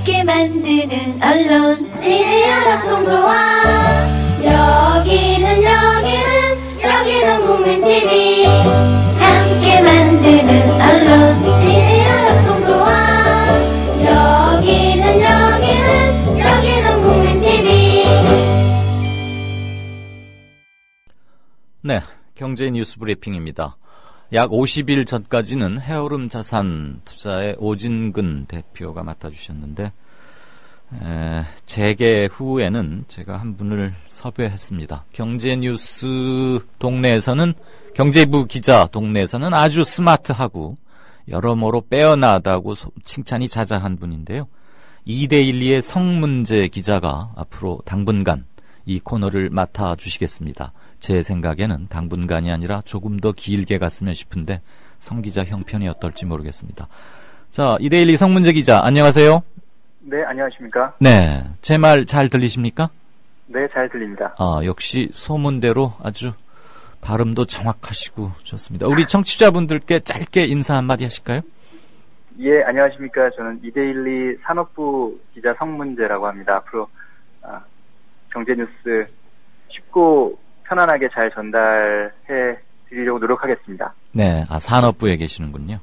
함께 만드는 언론 미디어 협동조합. 여기는 국민TV. 함께 만드는 언론 미디어 협동조합. 여기는 국민TV. 네, 경제 뉴스 브리핑입니다. 약 50일 전까지는 해오름 자산 투자의 오진근 대표가 맡아주셨는데 재개 후에는 제가 한 분을 섭외했습니다. 경제뉴스 동네에서는 경제부 기자 동네에서는 아주 스마트하고 여러모로 빼어나다고 칭찬이 자자한 분인데요. 2대12의 성문제 기자가 앞으로 당분간 이 코너를 맡아주시겠습니다. 제 생각에는 당분간이 아니라 조금 더 길게 갔으면 싶은데 성 기자 형편이 어떨지 모르겠습니다. 자, 2대12 성문제 기자 안녕하세요. 네, 안녕하십니까? 네, 제 말 잘 들리십니까? 네, 잘 들립니다. 역시 소문대로 아주 발음도 정확하시고 좋습니다. 우리 청취자분들께 짧게 인사 한마디 하실까요? 예, 안녕하십니까? 저는 2대12 산업부 기자 성문재라고 합니다. 앞으로 경제뉴스 쉽고 편안하게 잘 전달해 드리려고 노력하겠습니다. 네, 산업부에 계시는군요.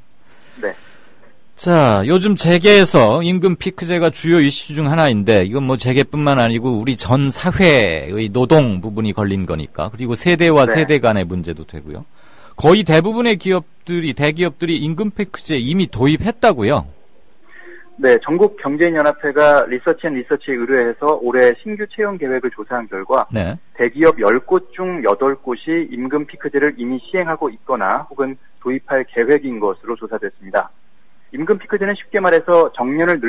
네. 자, 요즘 재계에서 임금 피크제가 주요 이슈 중 하나인데 이건 뭐 재계뿐만 아니고 우리 전 사회의 노동 부분이 걸린 거니까 그리고 세대와 네. 세대 간의 문제도 되고요. 거의 대부분의 대기업들이 임금 피크제 이미 도입했다고요. 네, 전국경제인연합회가 리서치앤리서치에 의뢰해서 올해 신규 채용 계획을 조사한 결과 네. 대기업 10곳 중 8곳이 임금 피크제를 이미 시행하고 있거나 혹은 도입할 계획인 것으로 조사됐습니다. 임금 피크제는 쉽게 말해서 정년을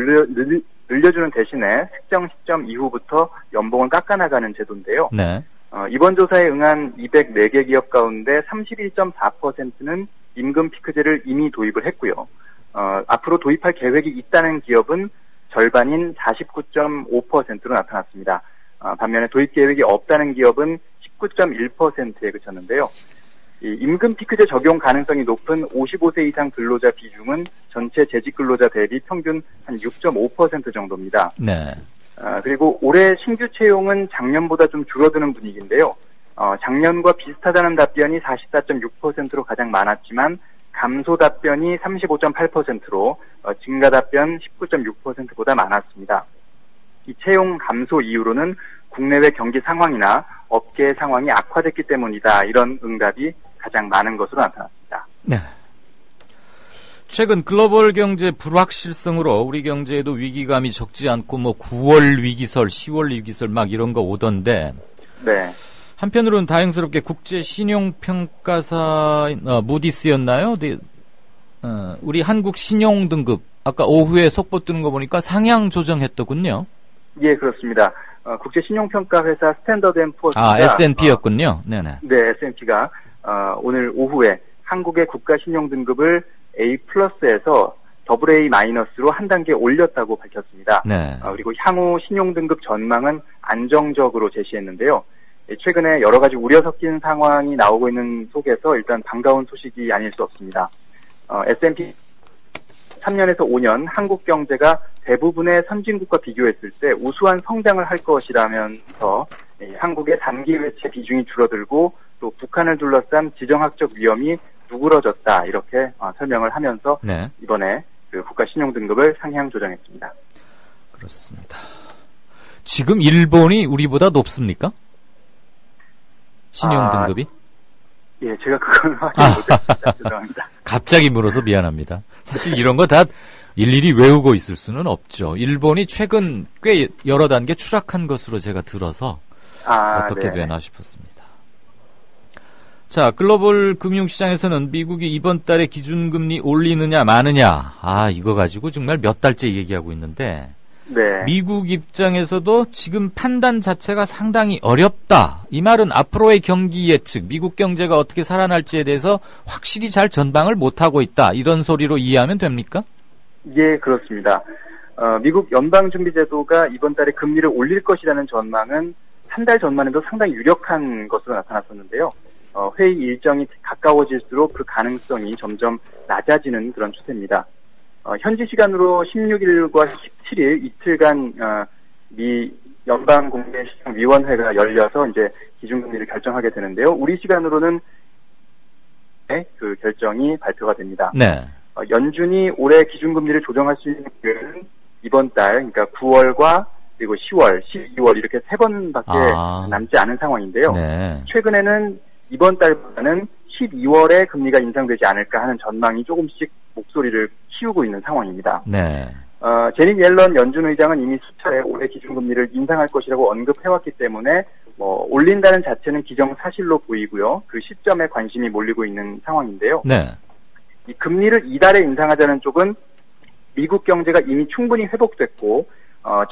늘려주는 대신에 특정 시점 이후부터 연봉을 깎아나가는 제도인데요. 네. 이번 조사에 응한 204개 기업 가운데 31.4%는 임금 피크제를 이미 도입을 했고요. 앞으로 도입할 계획이 있다는 기업은 절반인 49.5%로 나타났습니다. 반면에 도입 계획이 없다는 기업은 19.1%에 그쳤는데요. 이 임금 피크제 적용 가능성이 높은 55세 이상 근로자 비중은 전체 재직 근로자 대비 평균 한 6.5% 정도입니다. 네. 그리고 올해 신규 채용은 작년보다 좀 줄어드는 분위기인데요. 작년과 비슷하다는 답변이 44.6%로 가장 많았지만 감소 답변이 35.8%로 증가 답변 19.6%보다 많았습니다. 이 채용 감소 이유로는 국내외 경기 상황이나 업계 상황이 악화됐기 때문이다. 이런 응답이 가장 많은 것으로 나타났습니다. 네. 최근 글로벌 경제 불확실성으로 우리 경제에도 위기감이 적지 않고 9월 위기설, 10월 위기설 막 이런 거 오던데. 네. 한편으로는 다행스럽게 국제 신용평가사인 무디스였나요? 우리 한국 신용 등급 아까 오후에 속보 뜨는 거 보니까 상향 조정했더군요. 예, 그렇습니다. 국제 신용평가 회사 스탠더드 앤 푸어스가 S&P였군요. 네네. 네, S&P가 오늘 오후에 한국의 국가 신용 등급을 A+에서 AA-로 한 단계 올렸다고 밝혔습니다. 네. 그리고 향후 신용 등급 전망은 안정적으로 제시했는데요. 최근에 여러 가지 우려 섞인 상황이 나오고 있는 속에서 일단 반가운 소식이 아닐 수 없습니다. S&P 3년에서 5년 한국 경제가 대부분의 선진국과 비교했을 때 우수한 성장을 할 것이라면서 한국의 단기 외채 비중이 줄어들고 또 북한을 둘러싼 지정학적 위험이 누그러졌다 이렇게 설명을 하면서 네. 이번에 그 국가 신용 등급을 상향 조정했습니다. 그렇습니다. 지금 일본이 우리보다 높습니까? 신용 등급이? 예, 제가 그걸 확인 못했습니다. 죄송합니다. 갑자기 물어서 미안합니다. 사실 이런 거 다 일일이 외우고 있을 수는 없죠. 일본이 최근 꽤 여러 단계 추락한 것으로 제가 들어서 어떻게 네. 되나 싶었습니다. 자, 글로벌 금융시장에서는 미국이 이번 달에 기준금리 올리느냐 마느냐 이거 가지고 정말 몇 달째 얘기하고 있는데 네. 미국 입장에서도 지금 판단 자체가 상당히 어렵다. 이 말은 앞으로의 경기 예측, 미국 경제가 어떻게 살아날지에 대해서 확실히 잘 전망을 못하고 있다. 이런 소리로 이해하면 됩니까? 예, 그렇습니다. 미국 연방준비제도가 이번 달에 금리를 올릴 것이라는 전망은 한 달 전만 해도 상당히 유력한 것으로 나타났었는데요. 회의 일정이 가까워질수록 그 가능성이 점점 낮아지는 그런 추세입니다. 현지 시간으로 16일과 27일 이틀간 미 연방공개시장위원회가 열려서 이제 기준금리를 결정하게 되는데요. 우리 시간으로는 그 결정이 발표가 됩니다. 네. 연준이 올해 기준금리를 조정할 수 있는 기회는 이번 달, 그러니까 9월과 그리고 10월, 12월 이렇게 3번밖에 남지 않은 상황인데요. 네. 최근에는 이번 달보다는 12월에 금리가 인상되지 않을까 하는 전망이 조금씩 목소리를 키우고 있는 상황입니다. 네. 제닛 옐런 연준 의장은 이미 수차례 올해 기준금리를 인상할 것이라고 언급해왔기 때문에 올린다는 자체는 기정사실로 보이고요. 그 시점에 관심이 몰리고 있는 상황인데요. 네. 이 금리를 이달에 인상하자는 쪽은 미국 경제가 이미 충분히 회복됐고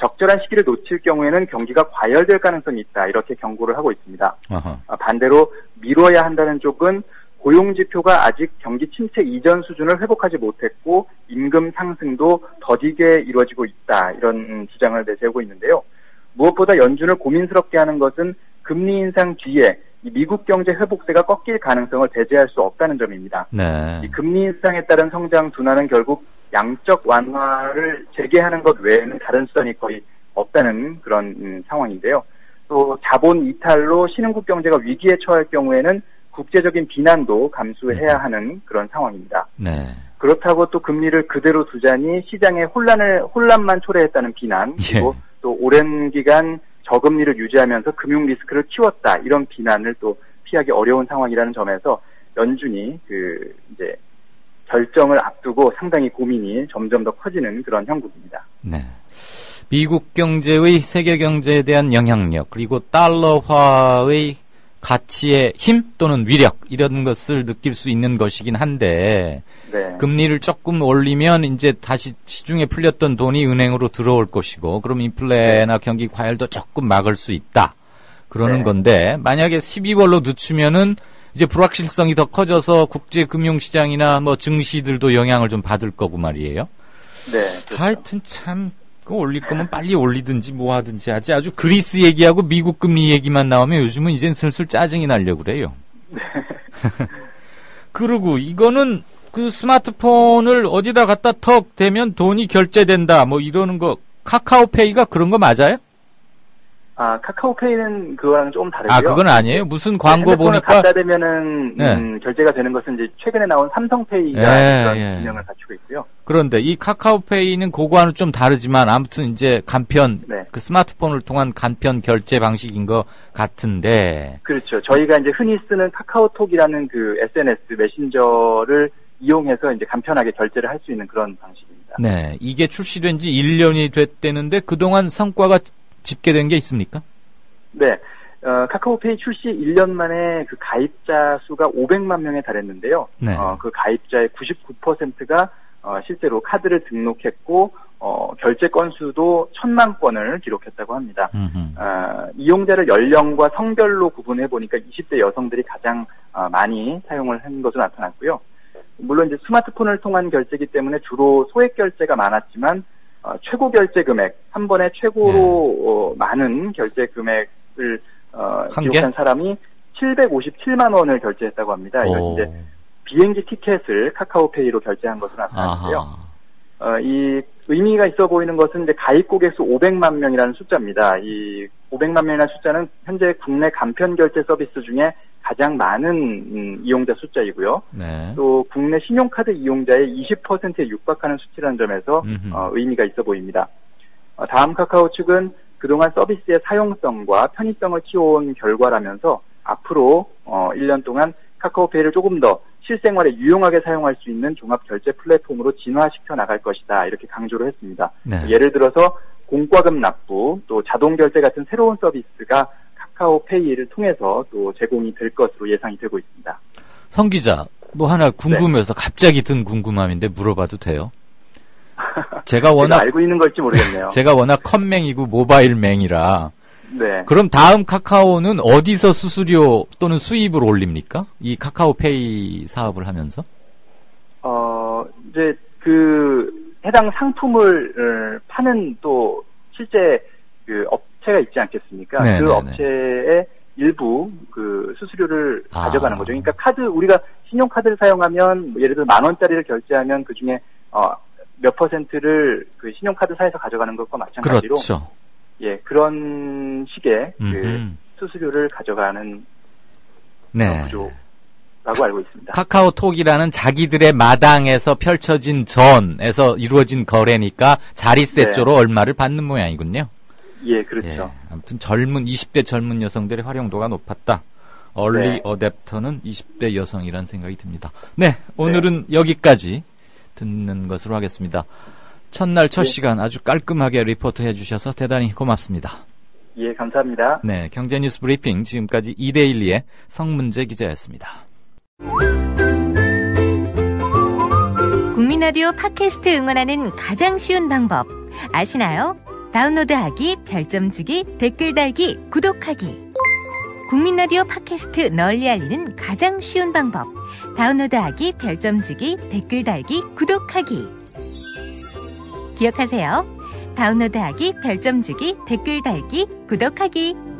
적절한 시기를 놓칠 경우에는 경기가 과열될 가능성이 있다 이렇게 경고를 하고 있습니다. 반대로 미뤄야 한다는 쪽은 고용지표가 아직 경기 침체 이전 수준을 회복하지 못했고 임금 상승도 더디게 이루어지고 있다 이런 주장을 내세우고 있는데요. 무엇보다 연준을 고민스럽게 하는 것은 금리 인상 뒤에 이 미국 경제 회복세가 꺾일 가능성을 배제할 수 없다는 점입니다. 네. 이 금리 인상에 따른 성장 둔화는 결국 양적 완화를 재개하는 것 외에는 다른 수단이 거의 없다는 그런 상황인데요. 또 자본 이탈로 신흥국 경제가 위기에 처할 경우에는 국제적인 비난도 감수해야 하는 그런 상황입니다. 네. 그렇다고 또 금리를 그대로 두자니 시장의 혼란만 초래했다는 비난, 그리고 또 오랜 기간 저금리를 유지하면서 금융 리스크를 키웠다 이런 비난을 또 피하기 어려운 상황이라는 점에서 연준이 이제 결정을 앞두고 상당히 고민이 점점 더 커지는 그런 형국입니다. 네. 미국 경제의 세계 경제에 대한 영향력 그리고 달러화의 가치의 힘 또는 위력 이런 것을 느낄 수 있는 것이긴 한데 네. 금리를 조금 올리면 이제 다시 시중에 풀렸던 돈이 은행으로 들어올 것이고 그럼 인플레나 경기 과열도 조금 막을 수 있다 그러는 건데 만약에 12월로 늦추면은 이제 불확실성이 더 커져서 국제 금융시장이나 뭐 증시들도 영향을 좀 받을 거고 말이에요. 네. 그렇죠. 하여튼 참 올릴 거면 빨리 올리든지 뭐 하든지 하지 아주 그리스 얘기하고 미국 금리 얘기만 나오면 요즘은 이젠 슬슬 짜증이 나려고 그래요. 네. 그리고 이거는 그 스마트폰을 어디다 갖다 턱 대면 돈이 결제된다 뭐 이러는 거 카카오페이가 그런 거 맞아요? 카카오페이는 그거랑 조금 다르고요. 그건 아니에요? 무슨 광고 핸드폰을 보니까 갖다 대면은 결제가 되는 것은 이제 최근에 나온 삼성페이가 그런 기능을 갖추고 있고요. 그런데 이 카카오페이는 그거와는 좀 다르지만 아무튼 이제 간편 그 스마트폰을 통한 간편 결제 방식인 것 같은데. 그렇죠. 저희가 이제 흔히 쓰는 카카오톡이라는 그 SNS 메신저를 이용해서 이제 간편하게 결제를 할 수 있는 그런 방식입니다. 네, 이게 출시된 지 1년이 됐다는데 그동안 성과가 집계된 게 있습니까? 네. 카카오페이 출시 1년 만에 그 가입자 수가 500만 명에 달했는데요. 네. 그 가입자의 99%가 실제로 카드를 등록했고 결제 건수도 1000만 건을 기록했다고 합니다. 이용자를 연령과 성별로 구분해 보니까 20대 여성들이 가장 많이 사용을 한 것으로 나타났고요. 물론 이제 스마트폰을 통한 결제이기 때문에 주로 소액 결제가 많았지만 최고 결제 금액, 한 번에 최고로 많은 결제 금액을 기록한 사람이 757만 원을 결제했다고 합니다. 이건 이제 비행기 티켓을 카카오페이로 결제한 것으로 나타났는데요. 이 의미가 있어 보이는 것은 이제 가입 고객 수 500만 명이라는 숫자입니다. 이 500만 명이라는 숫자는 현재 국내 간편 결제 서비스 중에 가장 많은 이용자 숫자이고요. 네. 또 국내 신용카드 이용자의 20%에 육박하는 수치라는 점에서 의미가 있어 보입니다. 다음 카카오 측은 그동안 서비스의 사용성과 편의성을 키워온 결과라면서 앞으로 1년 동안 카카오페이를 조금 더 실생활에 유용하게 사용할 수 있는 종합 결제 플랫폼으로 진화시켜 나갈 것이다 이렇게 강조를 했습니다. 네. 예를 들어서 공과금 납부, 또 자동 결제 같은 새로운 서비스가 카카오페이를 통해서 또 제공이 될 것으로 예상이 되고 있습니다. 성 기자, 뭐 하나 궁금해서 갑자기 든 궁금함인데 물어봐도 돼요? 제가 워낙 알고 있는 걸지 모르겠네요. 제가 워낙 컴맹이고 모바일맹이라. 네. 그럼 다음 카카오는 어디서 수수료 또는 수입을 올립니까? 이 카카오페이 사업을 하면서? 이제 해당 상품을 파는 또 실제 그 업체가 있지 않겠습니까? 네네네. 그 업체의 일부 그 수수료를 가져가는 거죠. 그러니까 우리가 신용카드를 사용하면 예를 들어 10,000원짜리를 결제하면 그 중에 몇 %를 그 신용카드사에서 가져가는 것과 마찬가지로 그렇죠. 예, 그런 식의 그 음흠. 수수료를 가져가는 네. 구조라고 알고 있습니다. 카카오톡이라는 자기들의 마당에서 펼쳐진 전에서 이루어진 거래니까 자리세조로 얼마를 받는 모양이군요. 예, 그렇죠. 예, 아무튼 20대 젊은 여성들의 활용도가 높았다. 얼리 네. 어댑터는 20대 여성이라는 생각이 듭니다. 네, 오늘은 여기까지 듣는 것으로 하겠습니다. 첫날 첫 시간 아주 깔끔하게 리포트 해주셔서 대단히 고맙습니다. 예, 감사합니다. 네, 경제뉴스 브리핑 지금까지 이데일리의 성문재 기자였습니다. 국민라디오 팟캐스트 응원하는 가장 쉬운 방법 아시나요? 다운로드하기, 별점 주기, 댓글 달기, 구독하기. 국민라디오 팟캐스트 널리 알리는 가장 쉬운 방법. 다운로드하기, 별점 주기, 댓글 달기, 구독하기. 기억하세요. 다운로드하기, 별점 주기, 댓글 달기, 구독하기.